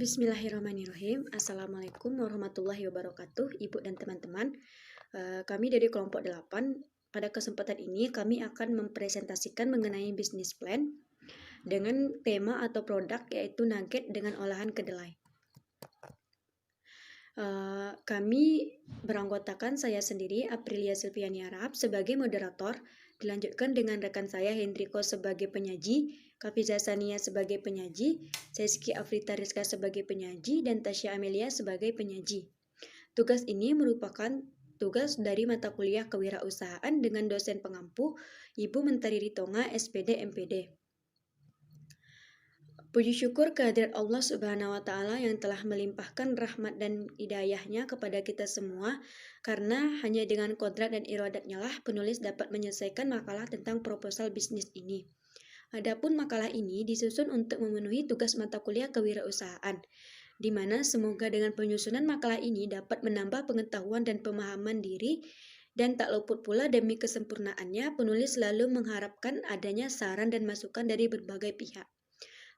Bismillahirrahmanirrahim. Assalamualaikum warahmatullahi wabarakatuh, Ibu dan teman-teman. Kami dari kelompok 8. Pada kesempatan ini kami akan mempresentasikan mengenai bisnis plan dengan tema atau produk yaitu nugget dengan olahan kedelai. Kami beranggotakan saya sendiri, Aprilia Silviani Arab, sebagai moderator, dilanjutkan dengan rekan saya Hendriko sebagai penyaji, Kafiza Sania sebagai penyaji, Seski Afrita Rizka sebagai penyaji, dan Tasya Amelia sebagai penyaji. Tugas ini merupakan tugas dari mata kuliah kewirausahaan dengan dosen pengampu Ibu Mentari Ritonga, SPD MPD. Puji syukur kehadirat Allah Subhanahu wa Ta'ala yang telah melimpahkan rahmat dan hidayahnya kepada kita semua, karena hanya dengan kodrat dan iradatnya lah penulis dapat menyelesaikan makalah tentang proposal bisnis ini. Adapun makalah ini disusun untuk memenuhi tugas mata kuliah kewirausahaan, di mana semoga dengan penyusunan makalah ini dapat menambah pengetahuan dan pemahaman diri, dan tak luput pula demi kesempurnaannya penulis selalu mengharapkan adanya saran dan masukan dari berbagai pihak.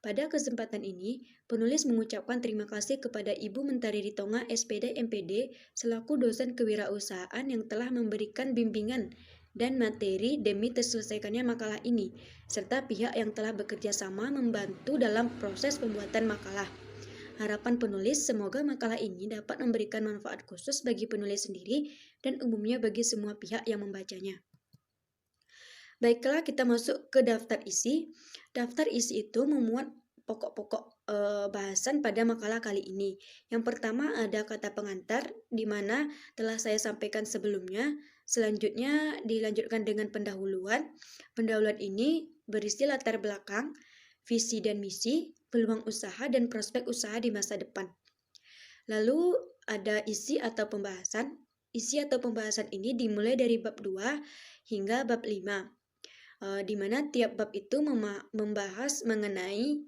Pada kesempatan ini, penulis mengucapkan terima kasih kepada Ibu Mentari Ritonga SPD MPD selaku dosen kewirausahaan yang telah memberikan bimbingan dan materi demi terselesaikannya makalah ini, serta pihak yang telah bekerja sama membantu dalam proses pembuatan makalah. Harapan penulis semoga makalah ini dapat memberikan manfaat khusus bagi penulis sendiri dan umumnya bagi semua pihak yang membacanya. Baiklah, kita masuk ke daftar isi. Daftar isi itu memuat pokok-pokok bahasan pada makalah kali ini. Yang pertama ada kata pengantar, di mana telah saya sampaikan sebelumnya. Selanjutnya dilanjutkan dengan pendahuluan. Pendahuluan ini berisi latar belakang, visi dan misi, peluang usaha, dan prospek usaha di masa depan. Lalu ada isi atau pembahasan. Isi atau pembahasan ini dimulai dari bab 2 hingga bab 5. Di mana tiap bab itu membahas mengenai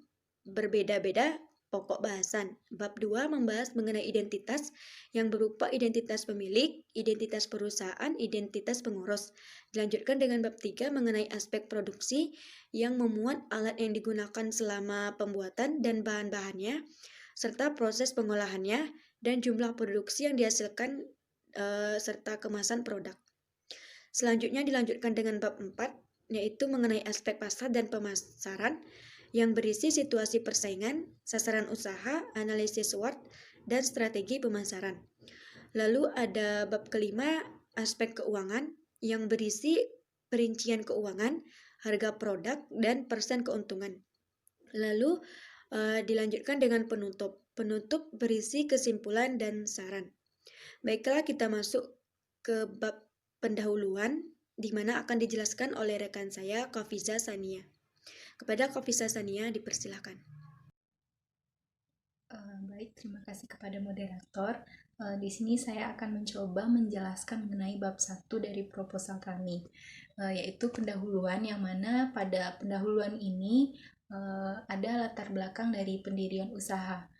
berbeda-beda pokok bahasan. Bab 2 membahas mengenai identitas yang berupa identitas pemilik, identitas perusahaan, identitas pengurus. Dilanjutkan dengan bab 3 mengenai aspek produksi yang memuat alat yang digunakan selama pembuatan dan bahan-bahannya, serta proses pengolahannya dan jumlah produksi yang dihasilkan serta kemasan produk. Selanjutnya dilanjutkan dengan bab 4 yaitu mengenai aspek pasar dan pemasaran yang berisi situasi persaingan, sasaran usaha, analisis SWOT, dan strategi pemasaran. Lalu ada bab kelima, aspek keuangan yang berisi perincian keuangan, harga produk, dan persen keuntungan. Lalu dilanjutkan dengan penutup. Penutup berisi kesimpulan dan saran. Baiklah, kita masuk ke bab pendahuluan, di mana akan dijelaskan oleh rekan saya, Kafiza Sania. Kepada Kafiza Sania, dipersilahkan. Baik, terima kasih kepada moderator. Di sini saya akan mencoba menjelaskan mengenai bab 1 dari proposal kami, yaitu pendahuluan, yang mana pada pendahuluan ini ada latar belakang dari pendirian usaha.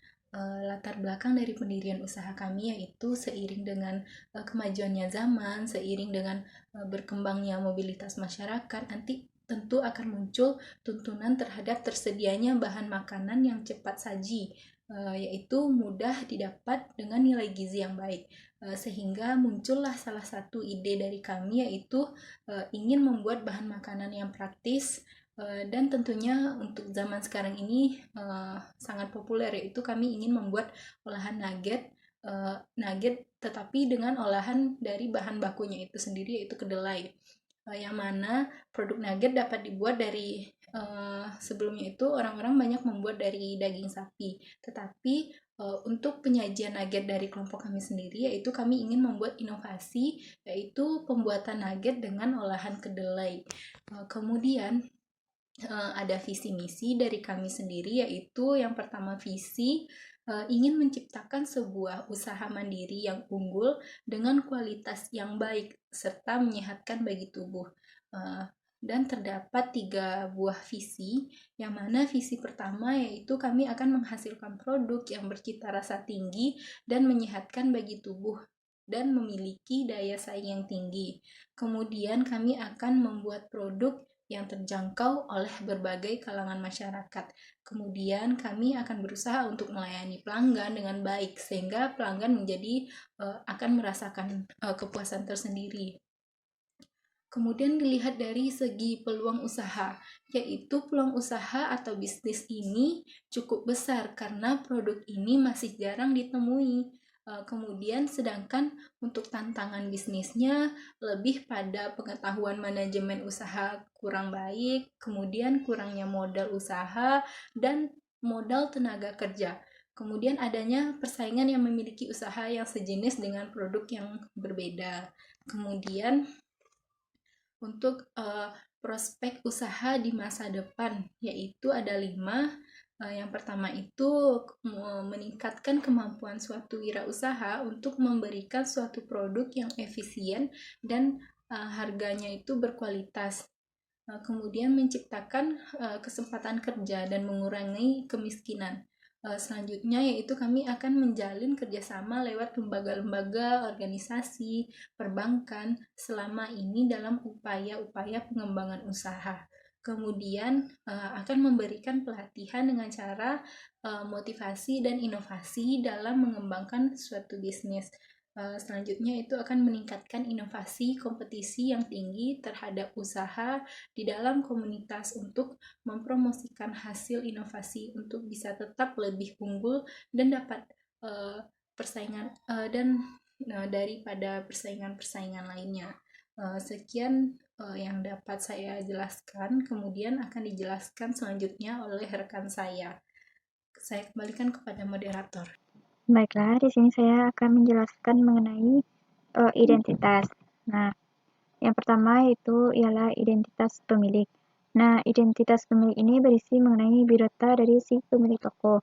Latar belakang dari pendirian usaha kami yaitu seiring dengan kemajuannya zaman, seiring dengan berkembangnya mobilitas masyarakat, nanti tentu akan muncul tuntunan terhadap tersedianya bahan makanan yang cepat saji, yaitu mudah didapat dengan nilai gizi yang baik. Sehingga muncullah salah satu ide dari kami, yaitu ingin membuat bahan makanan yang praktis, dan tentunya untuk zaman sekarang ini sangat populer, yaitu kami ingin membuat olahan nugget tetapi dengan olahan dari bahan bakunya itu sendiri, yaitu kedelai, yang mana produk nugget dapat dibuat dari sebelumnya itu orang-orang banyak membuat dari daging sapi, tetapi untuk penyajian nugget dari kelompok kami sendiri, yaitu kami ingin membuat inovasi, yaitu pembuatan nugget dengan olahan kedelai. Kemudian ada visi misi dari kami sendiri, yaitu yang pertama visi ingin menciptakan sebuah usaha mandiri yang unggul dengan kualitas yang baik serta menyehatkan bagi tubuh. Dan terdapat 3 buah visi, yang mana visi pertama yaitu kami akan menghasilkan produk yang bercita rasa tinggi dan menyehatkan bagi tubuh dan memiliki daya saing yang tinggi. Kemudian kami akan membuat produk yang terjangkau oleh berbagai kalangan masyarakat. Kemudian kami akan berusaha untuk melayani pelanggan dengan baik sehingga pelanggan akan merasakan kepuasan tersendiri. Kemudian dilihat dari segi peluang usaha, yaitu peluang usaha atau bisnis ini cukup besar karena produk ini masih jarang ditemui. Kemudian sedangkan untuk tantangan bisnisnya lebih pada pengetahuan manajemen usaha kurang baik, kemudian kurangnya modal usaha dan modal tenaga kerja. Kemudian adanya persaingan yang memiliki usaha yang sejenis dengan produk yang berbeda. Kemudian untuk prospek usaha di masa depan, yaitu ada 5. Yang pertama itu meningkatkan kemampuan suatu wirausaha untuk memberikan suatu produk yang efisien dan harganya itu berkualitas. Kemudian menciptakan kesempatan kerja dan mengurangi kemiskinan. Selanjutnya yaitu kami akan menjalin kerjasama lewat lembaga-lembaga, organisasi, perbankan selama ini dalam upaya-upaya pengembangan usaha. Kemudian akan memberikan pelatihan dengan cara motivasi dan inovasi dalam mengembangkan suatu bisnis. Selanjutnya itu akan meningkatkan inovasi kompetisi yang tinggi terhadap usaha di dalam komunitas untuk mempromosikan hasil inovasi untuk bisa tetap lebih unggul dan dapat persaingan daripada persaingan-persaingan lainnya. Sekian yang dapat saya jelaskan, kemudian akan dijelaskan selanjutnya oleh rekan saya. Saya kembalikan kepada moderator. Baiklah, di sini saya akan menjelaskan mengenai identitas. Nah, yang pertama itu ialah identitas pemilik. Nah, identitas pemilik ini berisi mengenai biodata dari si pemilik toko.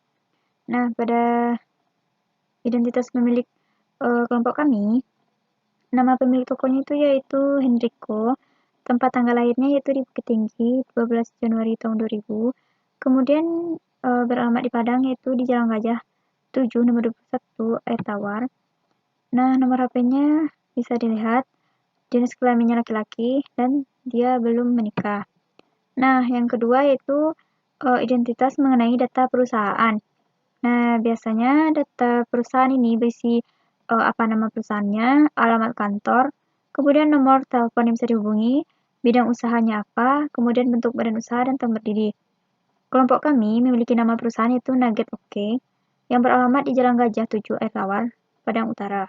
Nah, pada identitas pemilik kelompok kami, nama pemilik tokonya itu yaitu Henrico, tempat tanggal lahirnya yaitu di Bukit Tinggi, 12 Januari tahun 2000. Kemudian beralamat di Padang yaitu di Jalan Gajah 7 nomor 21 Air Tawar. Nah, nomor HP-nya bisa dilihat, jenis kelaminnya laki-laki, dan dia belum menikah. Nah, yang kedua yaitu identitas mengenai data perusahaan. Nah, biasanya data perusahaan ini berisi apa nama perusahaannya, alamat kantor, kemudian nomor telepon yang bisa dihubungi, bidang usahanya apa, kemudian bentuk badan usaha dan tahun berdiri. Kelompok kami memiliki nama perusahaan yaitu Nugget OK, yang beralamat di Jalan Gajah 7 Air Tawar, Padang Utara.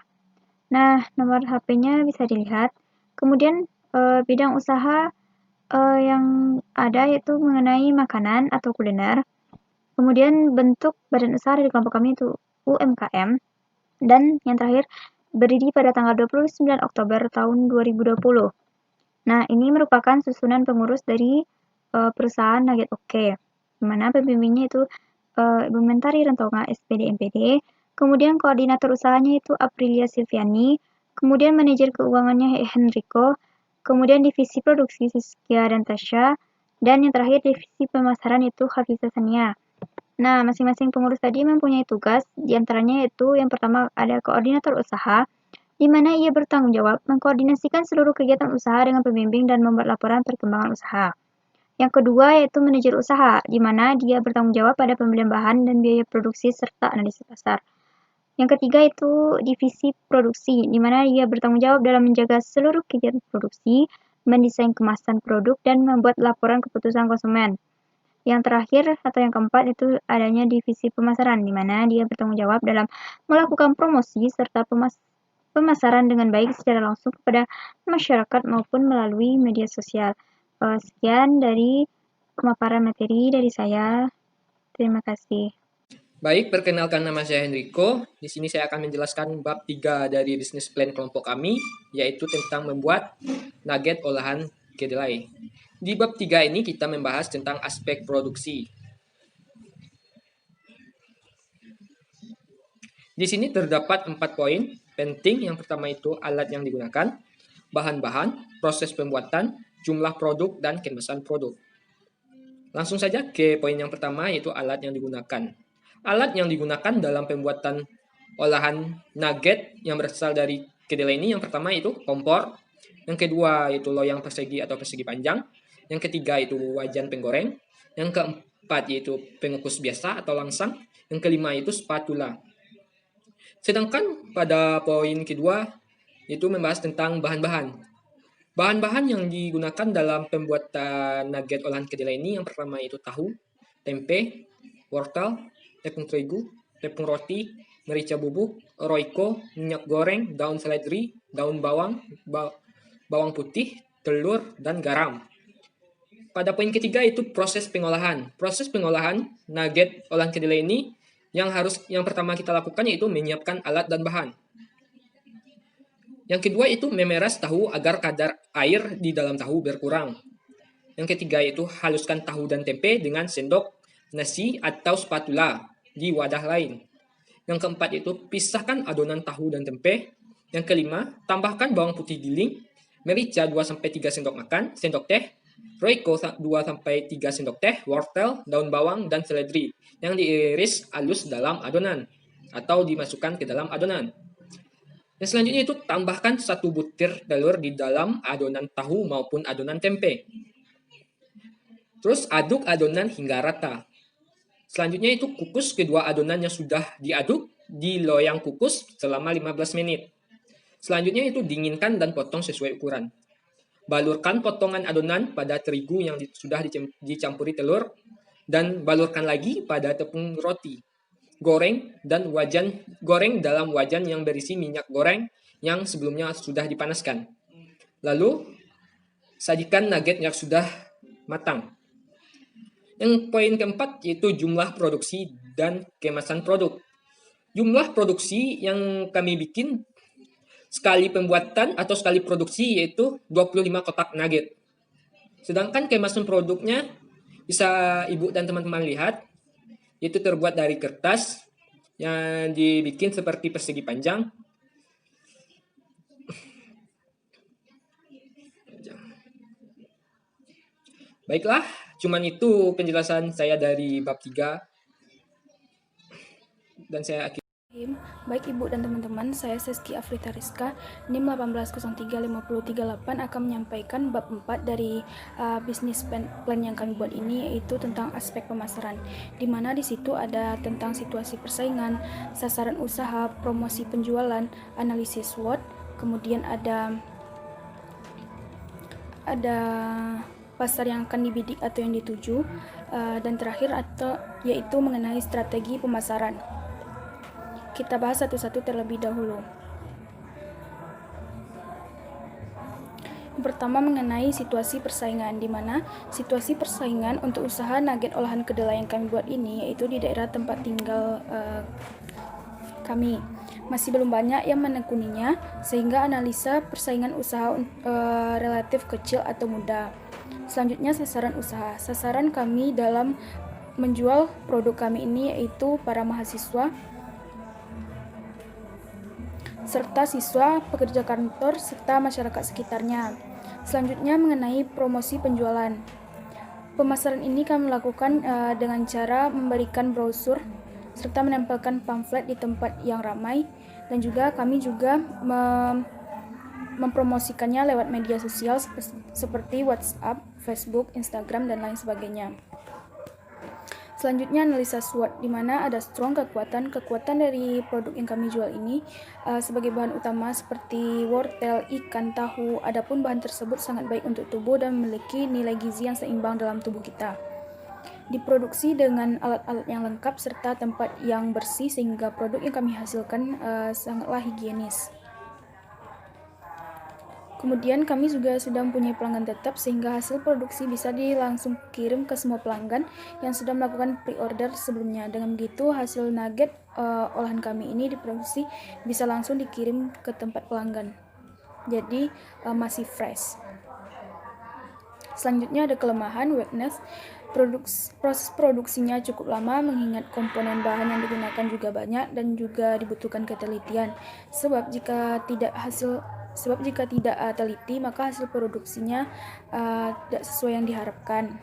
Nah, nomor HP-nya bisa dilihat. Kemudian bidang usaha yang ada yaitu mengenai makanan atau kuliner. Kemudian bentuk badan usaha dari kelompok kami itu UMKM. Dan yang terakhir berdiri pada tanggal 29 Oktober tahun 2020. Nah, ini merupakan susunan pengurus dari perusahaan Nugget OK, di mana pembimbingnya itu Ibu Mentari Rentonga SPD MPD, kemudian koordinator usahanya itu Aprilia Silviani, kemudian manajer keuangannya Henrico, kemudian divisi produksi Siskia dan Tasya, dan yang terakhir divisi pemasaran itu Hafiza Sania. Nah, masing-masing pengurus tadi mempunyai tugas, diantaranya yaitu yang pertama ada koordinator usaha, di mana ia bertanggung jawab mengkoordinasikan seluruh kegiatan usaha dengan pembimbing dan membuat laporan perkembangan usaha. Yang kedua yaitu manajer usaha, di mana dia bertanggung jawab pada pembelian bahan dan biaya produksi serta analisis pasar. Yang ketiga itu divisi produksi, di mana dia bertanggung jawab dalam menjaga seluruh kegiatan produksi, mendesain kemasan produk, dan membuat laporan keputusan konsumen. Yang terakhir atau yang keempat itu adanya divisi pemasaran, di mana dia bertanggung jawab dalam melakukan promosi serta pemasaran dengan baik secara langsung kepada masyarakat maupun melalui media sosial. Sekian dari pemaparan materi dari saya. Terima kasih. Baik, perkenalkan nama saya Henrico. Di sini saya akan menjelaskan bab 3 dari bisnis plan kelompok kami, yaitu tentang membuat nugget olahan kedelai. Di bab 3 ini kita membahas tentang aspek produksi. Di sini terdapat 4 poin penting. Yang pertama itu alat yang digunakan, bahan-bahan, proses pembuatan, jumlah produk, dan kemasan produk. Langsung saja ke poin yang pertama yaitu alat yang digunakan. Alat yang digunakan dalam pembuatan olahan nugget yang berasal dari kedelai ini yang pertama itu kompor, yang kedua itu loyang persegi atau persegi panjang, Yang ketiga itu wajan penggoreng. Yang keempat yaitu pengukus biasa atau langsang. Yang kelima itu spatula. Sedangkan pada poin kedua itu membahas tentang bahan-bahan. Bahan-bahan yang digunakan dalam pembuatan nugget olahan kedelai ini yang pertama itu tahu, tempe, wortel, tepung terigu, tepung roti, merica bubuk, roiko, minyak goreng, daun seledri, daun bawang, bawang putih, telur, dan garam. Pada poin ketiga itu proses pengolahan. Proses pengolahan nugget olahan kedelai ini yang pertama kita lakukan yaitu menyiapkan alat dan bahan. Yang kedua itu memeras tahu agar kadar air di dalam tahu berkurang. Yang ketiga itu haluskan tahu dan tempe dengan sendok nasi atau spatula di wadah lain. Yang keempat itu pisahkan adonan tahu dan tempe. Yang kelima, tambahkan bawang putih giling, merica 2-3 sendok makan, sendok teh, roiko 2-3 sendok teh, wortel, daun bawang, dan seledri yang diiris halus dalam adonan atau dimasukkan ke dalam adonan. Yang selanjutnya itu tambahkan 1 butir telur di dalam adonan tahu maupun adonan tempe. Terus aduk adonan hingga rata. Selanjutnya itu kukus kedua adonan yang sudah diaduk di loyang kukus selama 15 menit. Selanjutnya itu dinginkan dan potong sesuai ukuran. Balurkan potongan adonan pada terigu yang sudah dicampuri telur dan balurkan lagi pada tepung roti. Goreng dalam wajan yang berisi minyak goreng yang sebelumnya sudah dipanaskan. Lalu sajikan nugget yang sudah matang. Yang poin keempat yaitu jumlah produksi dan kemasan produk. Jumlah produksi yang kami bikin sekali pembuatan atau sekali produksi yaitu 25 kotak nugget. Sedangkan kemasan produknya bisa ibu dan teman-teman lihat, itu terbuat dari kertas yang dibikin seperti persegi panjang. Baiklah, cuman itu penjelasan saya dari bab 3. Dan saya akhiri. Baik Ibu dan teman-teman, saya Seski Afrita Rizka, NIM 1803538 akan menyampaikan bab 4 dari bisnis plan yang kami buat ini, yaitu tentang aspek pemasaran, di mana di situ ada tentang situasi persaingan, sasaran usaha, promosi penjualan, analisis SWOT, kemudian ada pasar yang akan dibidik atau yang dituju, dan terakhir yaitu mengenai strategi pemasaran. Kita bahas satu-satu terlebih dahulu. Yang pertama mengenai situasi persaingan, di mana situasi persaingan untuk usaha nugget olahan kedelai yang kami buat ini yaitu di daerah tempat tinggal kami. Masih belum banyak yang menekuninya, sehingga analisa persaingan usaha relatif kecil atau mudah. Selanjutnya sasaran usaha. Sasaran kami dalam menjual produk kami ini yaitu para mahasiswa, serta siswa, pekerja kantor, serta masyarakat sekitarnya. Selanjutnya mengenai promosi penjualan. Pemasaran ini kami lakukan dengan cara memberikan brosur serta menempelkan pamflet di tempat yang ramai, dan juga kami juga mempromosikannya lewat media sosial seperti WhatsApp, Facebook, Instagram, dan lain sebagainya. Selanjutnya analisa SWOT, di mana ada strong kekuatan dari produk yang kami jual ini sebagai bahan utama seperti wortel, ikan, tahu. Adapun bahan tersebut sangat baik untuk tubuh dan memiliki nilai gizi yang seimbang dalam tubuh kita. Diproduksi dengan alat-alat yang lengkap serta tempat yang bersih sehingga produk yang kami hasilkan sangatlah higienis. Kemudian kami juga sudah mempunyai pelanggan tetap sehingga hasil produksi bisa langsung kirim ke semua pelanggan yang sudah melakukan pre-order sebelumnya. Dengan begitu hasil nugget olahan kami ini diproduksi bisa langsung dikirim ke tempat pelanggan. Jadi masih fresh. Selanjutnya ada kelemahan, weakness. Proses produksinya cukup lama mengingat komponen bahan yang digunakan juga banyak dan juga dibutuhkan ketelitian. Sebab jika tidak teliti, maka hasil produksinya tidak sesuai yang diharapkan.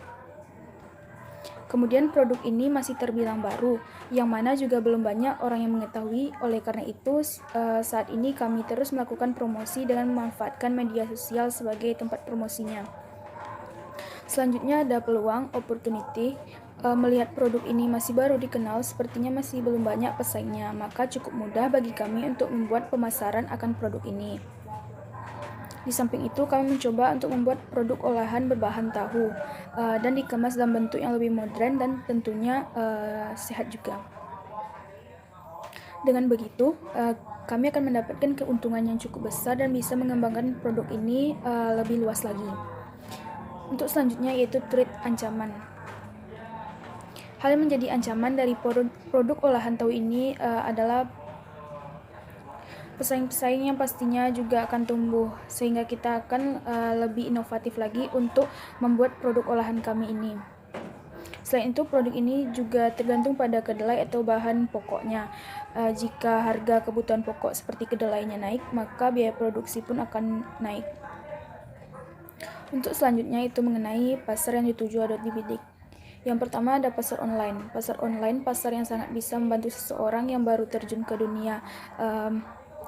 Kemudian produk ini masih terbilang baru, yang mana juga belum banyak orang yang mengetahui. Oleh karena itu, saat ini kami terus melakukan promosi dengan memanfaatkan media sosial sebagai tempat promosinya. Selanjutnya ada peluang, opportunity. Melihat produk ini masih baru dikenal, sepertinya masih belum banyak pesaingnya, maka cukup mudah bagi kami untuk membuat pemasaran akan produk ini. Di samping itu, kami mencoba untuk membuat produk olahan berbahan tahu dan dikemas dalam bentuk yang lebih modern dan tentunya sehat juga. Dengan begitu, kami akan mendapatkan keuntungan yang cukup besar dan bisa mengembangkan produk ini lebih luas lagi. Untuk selanjutnya yaitu threat, ancaman. Hal yang menjadi ancaman dari produk olahan tahu ini adalah pesaing-pesaing yang pastinya juga akan tumbuh, sehingga kita akan lebih inovatif lagi untuk membuat produk olahan kami ini. Selain itu, produk ini juga tergantung pada kedelai atau bahan pokoknya. Jika harga kebutuhan pokok seperti kedelainya naik, maka biaya produksi pun akan naik. Untuk selanjutnya itu mengenai pasar yang dituju atau dibidik. Yang pertama ada pasar online. Pasar online, pasar yang sangat bisa membantu seseorang yang baru terjun ke dunia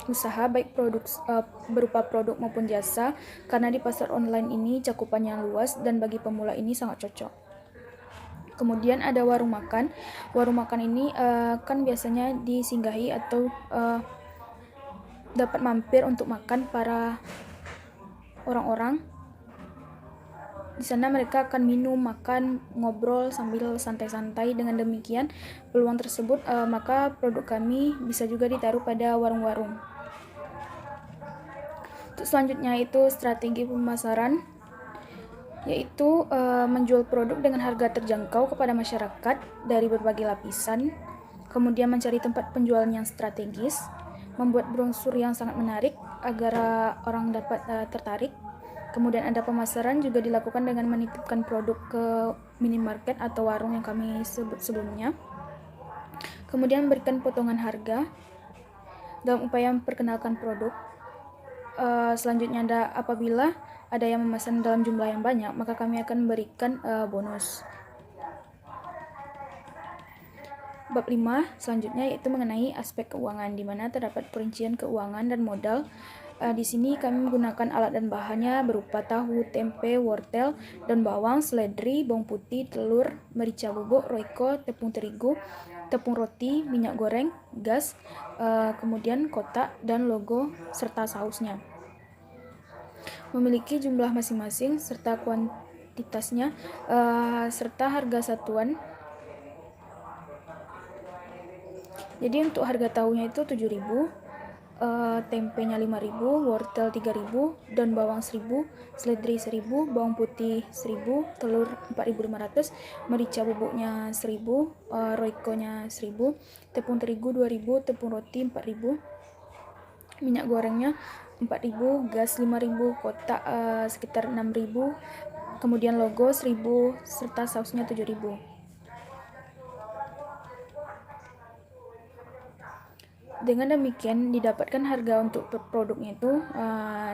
usaha, baik berupa produk maupun jasa, karena di pasar online ini cakupannya luas dan bagi pemula ini sangat cocok. Kemudian ada warung makan. Warung makan ini kan biasanya disinggahi atau dapat mampir untuk makan para orang-orang. Di sana mereka akan minum, makan, ngobrol sambil santai-santai. Dengan demikian, peluang tersebut maka produk kami bisa juga ditaruh pada warung-warung. Untuk selanjutnya itu strategi pemasaran, yaitu menjual produk dengan harga terjangkau kepada masyarakat dari berbagai lapisan, kemudian mencari tempat penjualan yang strategis, membuat brosur yang sangat menarik agar orang dapat tertarik. Kemudian ada pemasaran juga dilakukan dengan menitipkan produk ke minimarket atau warung yang kami sebut sebelumnya. Kemudian memberikan potongan harga dalam upaya memperkenalkan produk. Selanjutnya ada apabila ada yang memesan dalam jumlah yang banyak, maka kami akan memberikan bonus. Bab 5 selanjutnya yaitu mengenai aspek keuangan, di mana terdapat perincian keuangan dan modal. Di sini kami menggunakan alat dan bahannya berupa tahu, tempe, wortel, daun bawang, seledri, bawang putih, telur, merica bubuk, roiko, tepung terigu, tepung roti, minyak goreng, gas, kemudian kotak dan logo serta sausnya. Memiliki jumlah masing-masing serta kuantitasnya serta harga satuan. Jadi untuk harga tahunya itu 7.000, tempenya 5.000, wortel 3.000, daun bawang 1.000, seledri 1.000, bawang putih 1.000, telur 4.500, merica bubuknya 1.000, roikonya 1.000, tepung terigu 2.000, tepung roti 4.000, minyak gorengnya 4.000, gas 5.000, kotak sekitar 6.000, kemudian logo 1.000 serta sausnya 7.000. Dengan demikian didapatkan harga untuk produknya itu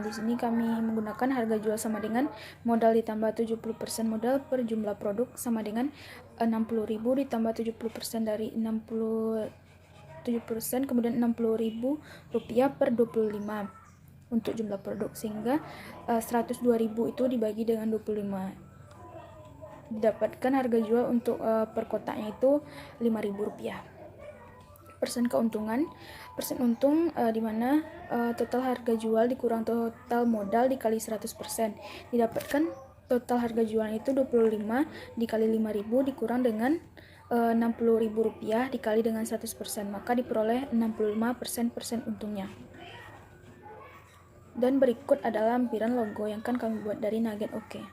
di sini kami menggunakan harga jual sama dengan modal ditambah 70% modal per jumlah produk sama dengan 60.000 ditambah 70% dari 7%, kemudian 60.000 rupiah per 25 untuk jumlah produk, sehingga 102.000 itu dibagi dengan 25, didapatkan harga jual untuk per kotaknya itu 5.000 rupiah. Persen keuntungan, persen untung di mana total harga jual dikurang total modal dikali 100%, didapatkan total harga jualnya itu 25 dikali 5.000 dikurang dengan 60.000 rupiah dikali dengan 100%, maka diperoleh 65% persen untungnya. Dan berikut adalah lampiran logo yang kan kami buat dari Nugget OK.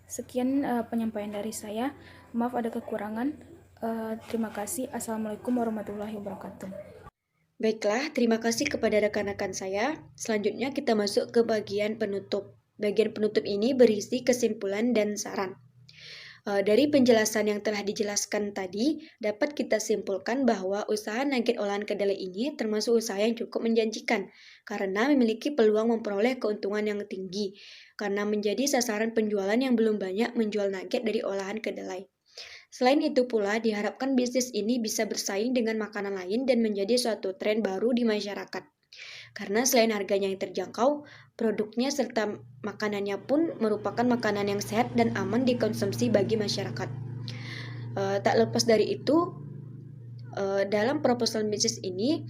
Sekian penyampaian dari saya, maaf ada kekurangan. Terima kasih. Assalamualaikum warahmatullahi wabarakatuh. Baiklah, terima kasih kepada rekan-rekan saya. Selanjutnya kita masuk ke bagian penutup. Bagian penutup ini berisi kesimpulan dan saran. Dari penjelasan yang telah dijelaskan tadi, dapat kita simpulkan bahwa usaha nugget olahan kedelai ini termasuk usaha yang cukup menjanjikan, karena memiliki peluang memperoleh keuntungan yang tinggi, karena menjadi sasaran penjualan yang belum banyak menjual nugget dari olahan kedelai. Selain itu pula, diharapkan bisnis ini bisa bersaing dengan makanan lain dan menjadi suatu tren baru di masyarakat. Karena selain harganya yang terjangkau, produknya serta makanannya pun merupakan makanan yang sehat dan aman dikonsumsi bagi masyarakat. Tak lepas dari itu, dalam proposal bisnis ini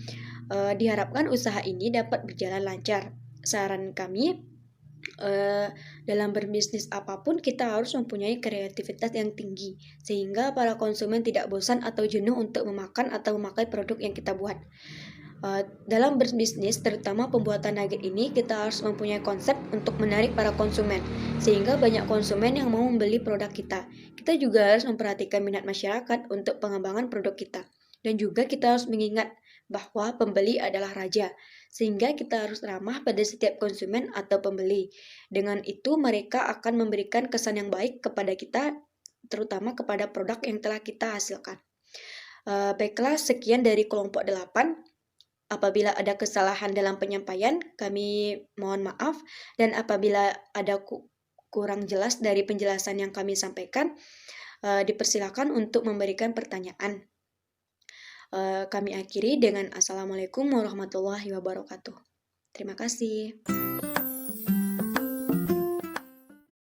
diharapkan usaha ini dapat berjalan lancar. Saran kami, dalam berbisnis apapun kita harus mempunyai kreativitas yang tinggi sehingga para konsumen tidak bosan atau jenuh untuk memakan atau memakai produk yang kita buat. Dalam berbisnis, terutama pembuatan nugget ini, kita harus mempunyai konsep untuk menarik para konsumen sehingga banyak konsumen yang mau membeli produk kita. Kita juga harus memperhatikan minat masyarakat untuk pengembangan produk kita. Dan juga kita harus mengingat bahwa pembeli adalah raja, sehingga kita harus ramah pada setiap konsumen atau pembeli. Dengan itu mereka akan memberikan kesan yang baik kepada kita, terutama kepada produk yang telah kita hasilkan. Baiklah, sekian dari kelompok 8. Apabila ada kesalahan dalam penyampaian, kami mohon maaf, dan apabila ada kurang jelas dari penjelasan yang kami sampaikan, dipersilakan untuk memberikan pertanyaan. Kami akhiri dengan Assalamualaikum warahmatullahi wabarakatuh. Terima kasih.